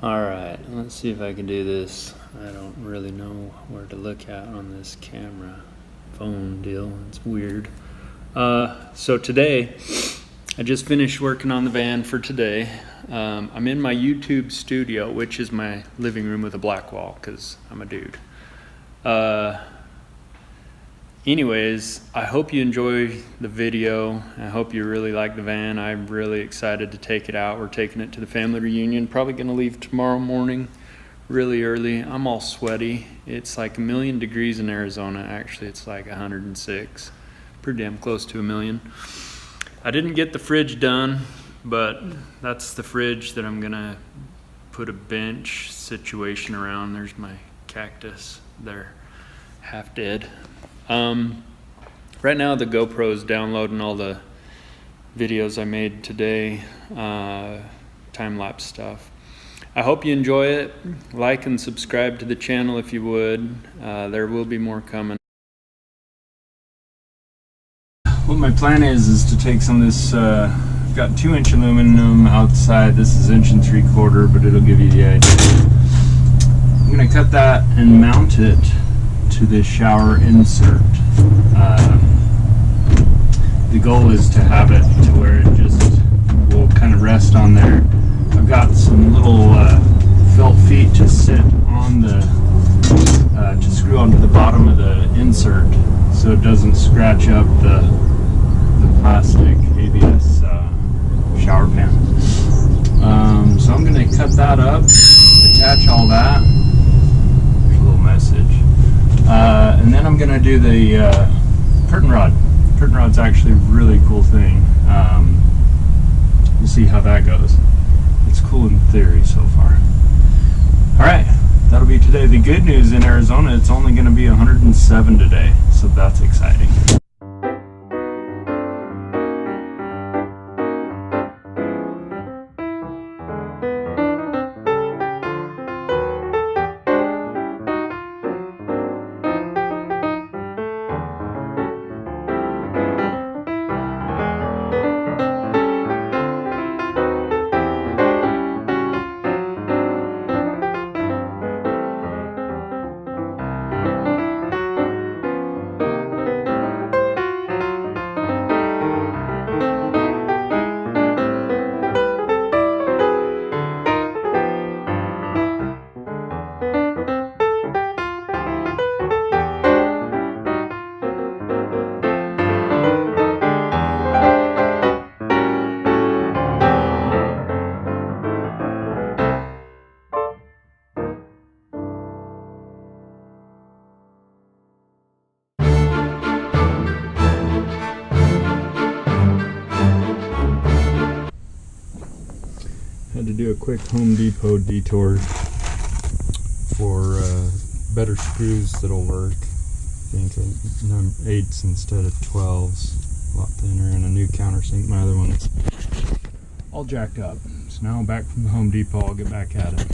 Alright, let's see if I can do this. I don't really know where to look at on this camera phone deal. It's weird. So today, I just finished working on the van for today. I'm in my YouTube studio, which is my living room with a black wall because I'm a dude. Anyways, I hope you enjoy the video. I hope you really like the van. I'm really excited to take it out. We're taking it to the family reunion. Probably gonna leave tomorrow morning really early. I'm all sweaty. It's like 1,000,000 degrees in Arizona. Actually, it's like 106. Pretty damn close to 1,000,000. I didn't get the fridge done, but that's the fridge that I'm gonna put a bench situation around. There's my cactus. They're half dead. Right now the GoPro is downloading all the videos I made today, time-lapse stuff. I hope you enjoy it. Like and subscribe to the channel if you would. There will be more coming. What my plan is to take some of this, I've got 2-inch aluminum outside. This is 1 3/4, but it'll give you the idea. I'm going to cut that and mount it to this shower insert. The goal is to have it to where it just will kind of rest on there. I've got some little felt feet to sit on the to screw onto the bottom of the insert so it doesn't scratch up the plastic ABS shower pan. So I'm going to cut that up, attach all that. There's a little message. And then I'm going to do the curtain rod. Curtain rod's actually a really cool thing. We'll see how that goes. It's cool in theory so far. Alright, that'll be today. The good news in Arizona, it's only going to be 107 today, so that's exciting. Had to do a quick Home Depot detour for better screws that'll work. I think 8s instead of 12s, a lot thinner, and a new countersink. My other one's all jacked up. So now I'm back from the Home Depot. I'll get back at it.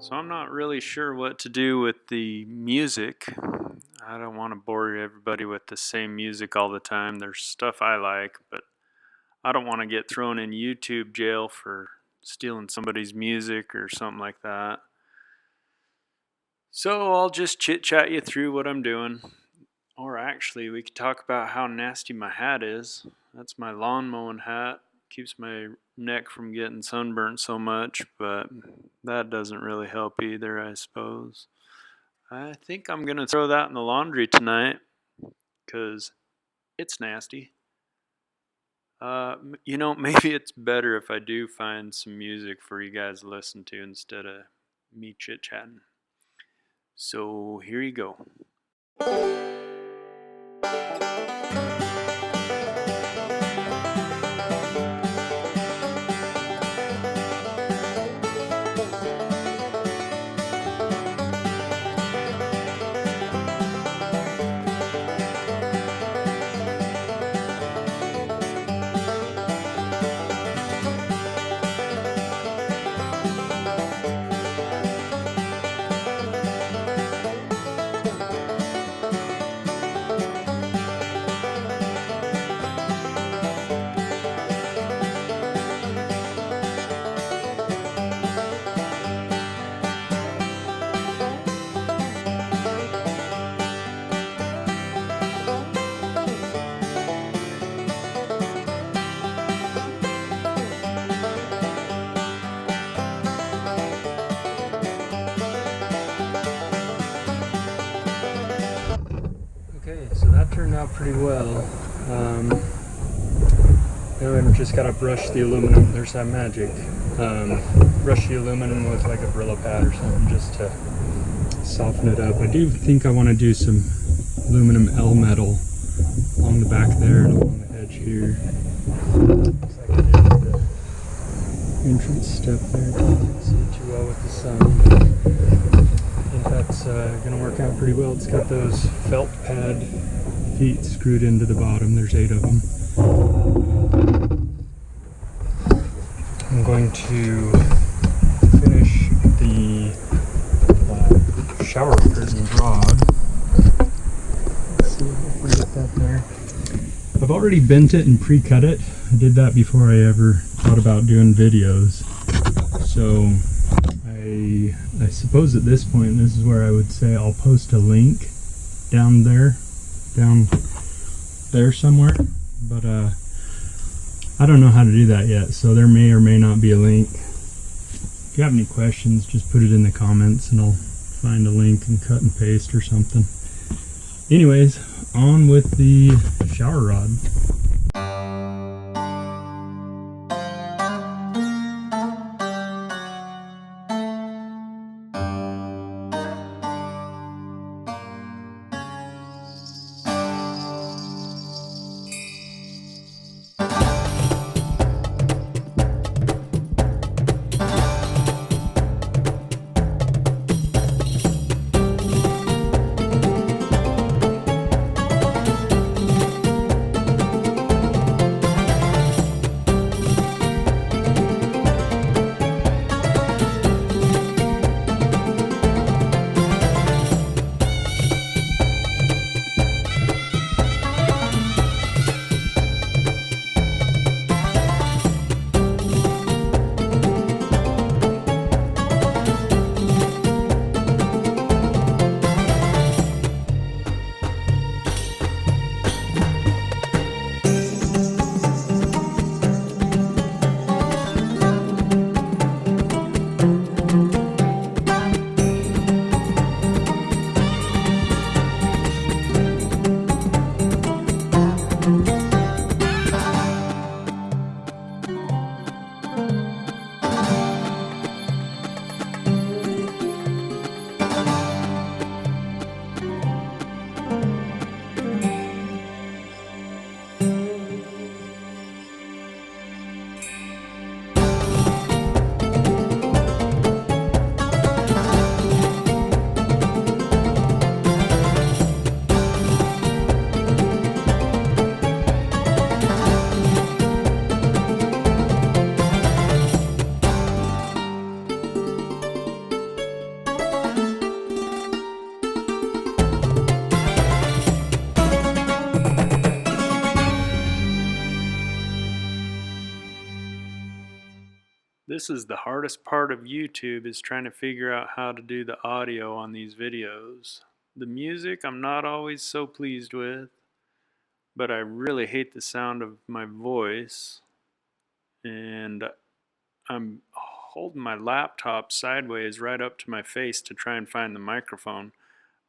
So I'm not really sure what to do with the music. I don't want to bore everybody with the same music all the time. There's stuff I like, but I don't want to get thrown in YouTube jail for stealing somebody's music or something like that. So I'll just chit chat you through what I'm doing. Or actually, we could talk about how nasty my hat is. That's my lawn mowing hat. Keeps my neck from getting sunburnt so much, but that doesn't really help either, I suppose. I think I'm going to throw that in the laundry tonight because it's nasty. Maybe it's better if I do find some music for you guys to listen to instead of me chit chatting. So here you go. Okay, so that turned out pretty well. Now I've just got to brush the aluminum. There's that magic. Brush the aluminum with like a Brillo pad or something just to soften it up. I do think I want to do some aluminum L metal along the back there and along the edge here. Looks like I did the entrance step there. Can't see it too well with the sun. I think that's going to work out pretty well. It's got those felt pad feet screwed into the bottom. There's 8 of them. I'm going to finish the shower curtain rod. Let's see if we get that there. I've already bent it and pre-cut it. I did that before I ever thought about doing videos. So I suppose at this point, this is where I would say I'll post a link down there somewhere. But I don't know how to do that yet, so there may or may not be a link. If you have any questions, just put it in the comments and I'll find a link and cut and paste or something. Anyways, on with the shower rod. This is the hardest part of YouTube, is trying to figure out how to do the audio on these videos. The music I'm not always so pleased with, but I really hate the sound of my voice, and I'm holding my laptop sideways right up to my face to try and find the microphone.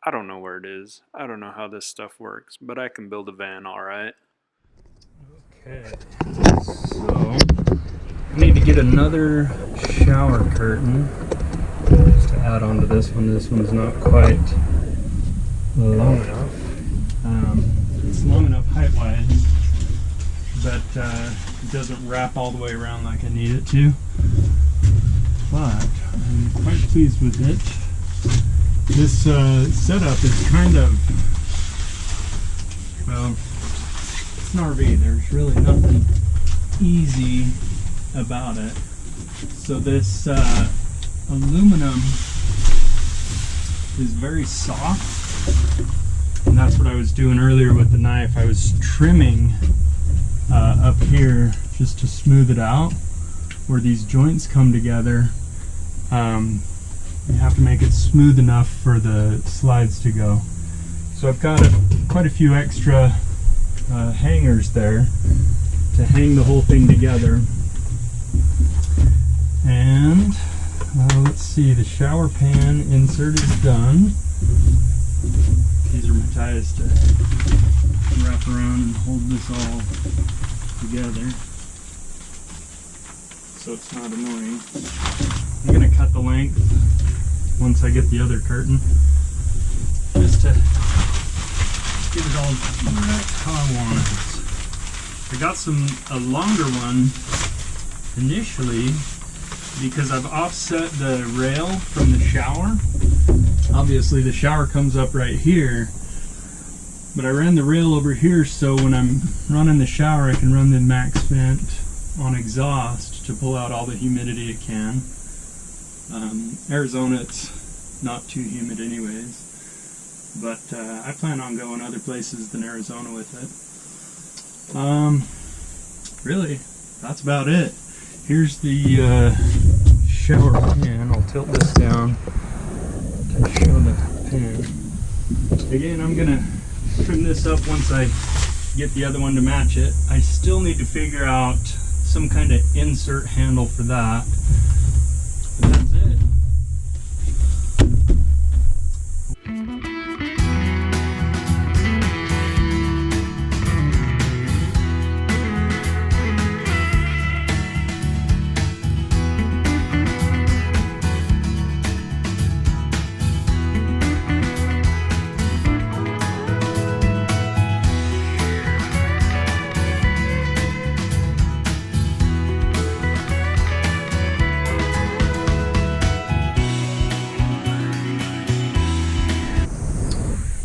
I don't know where it is. I don't know how this stuff works, but I can build a van all right. Okay, so I need to get another shower curtain just to add on to this one. This one's not quite long enough. It's long enough height-wise, but it doesn't wrap all the way around like I need it to. But I'm quite pleased with it. This setup is kind of, well, it's an RV. There's really nothing easy about it. So this aluminum is very soft, and that's what I was doing earlier with the knife. I was trimming up here just to smooth it out where these joints come together. You have to make it smooth enough for the slides to go. So I've got quite a few extra hangers there to hang the whole thing together. And let's see, the shower pan insert is done. These are my ties to wrap around and hold this all together so it's not annoying. I'm going to cut the length once I get the other curtain, just to get it all right how I want it. I got a longer one initially because I've offset the rail from the shower. Obviously the shower comes up right here, but I ran the rail over here so when I'm running the shower I can run the max vent on exhaust to pull out all the humidity it can. Arizona, it's not too humid anyways, but I plan on going other places than Arizona with it. Really, that's about it. Here's the shower pan. I'll tilt this down to show the pan. Again, I'm gonna trim this up once I get the other one to match it. I still need to figure out some kind of insert handle for that. But that's it.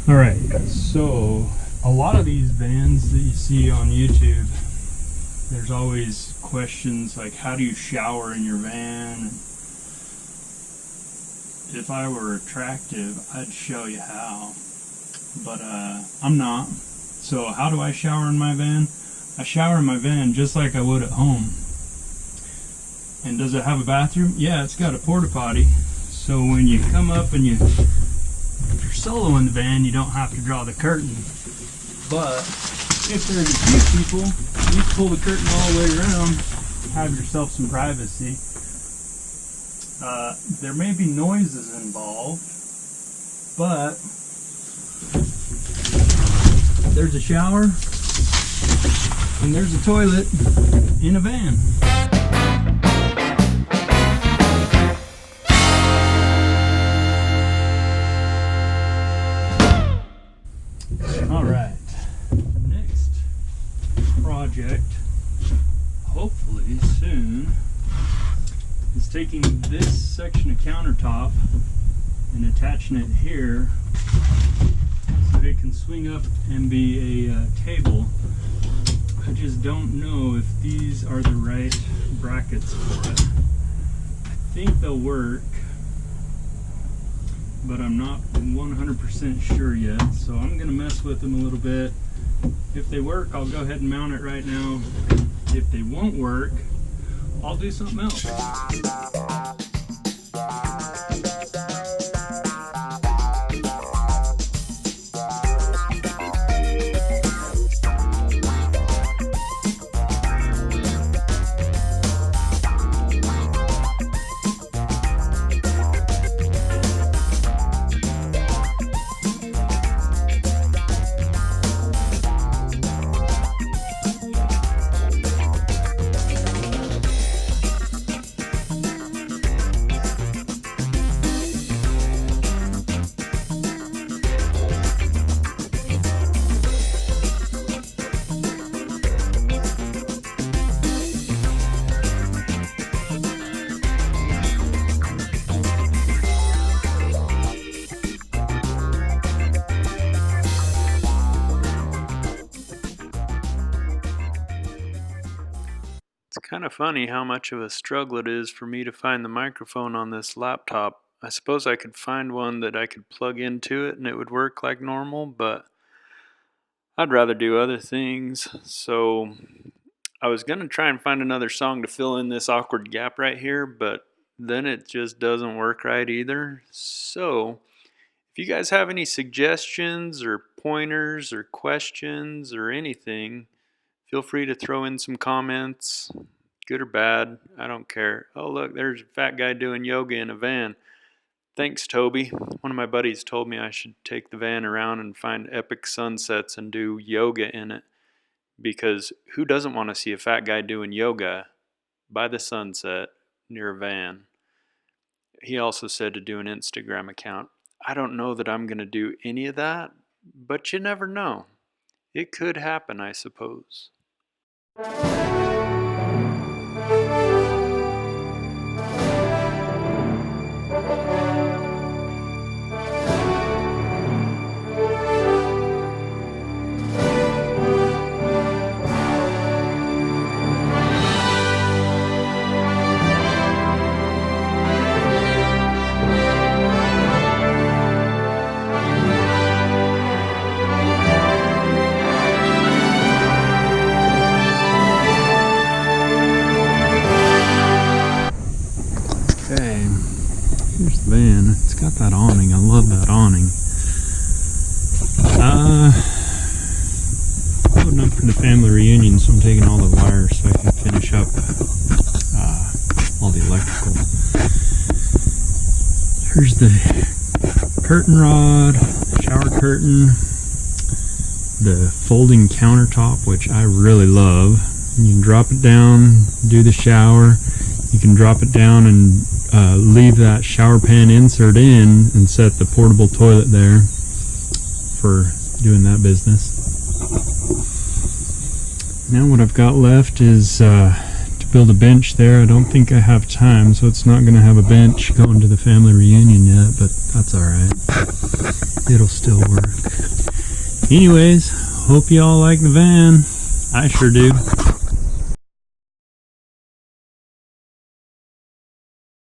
Alright, so a lot of these vans that you see on YouTube, there's always questions like, how do you shower in your van? If I were attractive, I'd show you how, but I'm not. So how do I shower in my van? I shower in my van just like I would at home. And does it have a bathroom? Yeah, it's got a porta potty. So when you come up and if you're solo in the van, you don't have to draw the curtain. But if there's a few people, you pull the curtain all the way around, have yourself some privacy. There may be noises involved, but there's a shower and there's a toilet in a van. Alright, next project, hopefully soon, is taking this section of countertop and attaching it here so that it can swing up and be a table. I just don't know if these are the right brackets for it. I think they'll work, but I'm not 100% sure yet, so I'm going to mess with them a little bit. If they work, I'll go ahead and mount it right now. If they won't work, I'll do something else. It's kind of funny how much of a struggle it is for me to find the microphone on this laptop. I suppose I could find one that I could plug into it and it would work like normal, but I'd rather do other things. So I was going to try and find another song to fill in this awkward gap right here, but then it just doesn't work right either. So if you guys have any suggestions or pointers or questions or anything, feel free to throw in some comments, good or bad, I don't care. Oh look, there's a fat guy doing yoga in a van. Thanks, Toby. One of my buddies told me I should take the van around and find epic sunsets and do yoga in it. Because who doesn't want to see a fat guy doing yoga by the sunset near a van? He also said to do an Instagram account. I don't know that I'm going to do any of that, but you never know. It could happen, I suppose. Okay, here's the van. It's got that awning. I love that awning. Loading up for the family reunion, so I'm taking all the wires so I can finish up all the electrical. Here's the curtain rod, shower curtain, the folding countertop, which I really love. You can drop it down, do the shower. You can drop it down and leave that shower pan insert in and set the portable toilet there for doing that business. Now what I've got left is to build a bench there. I don't think I have time, so it's not going to have a bench going to the family reunion yet, but that's alright. It'll still work. Anyways, hope you all like the van. I sure do.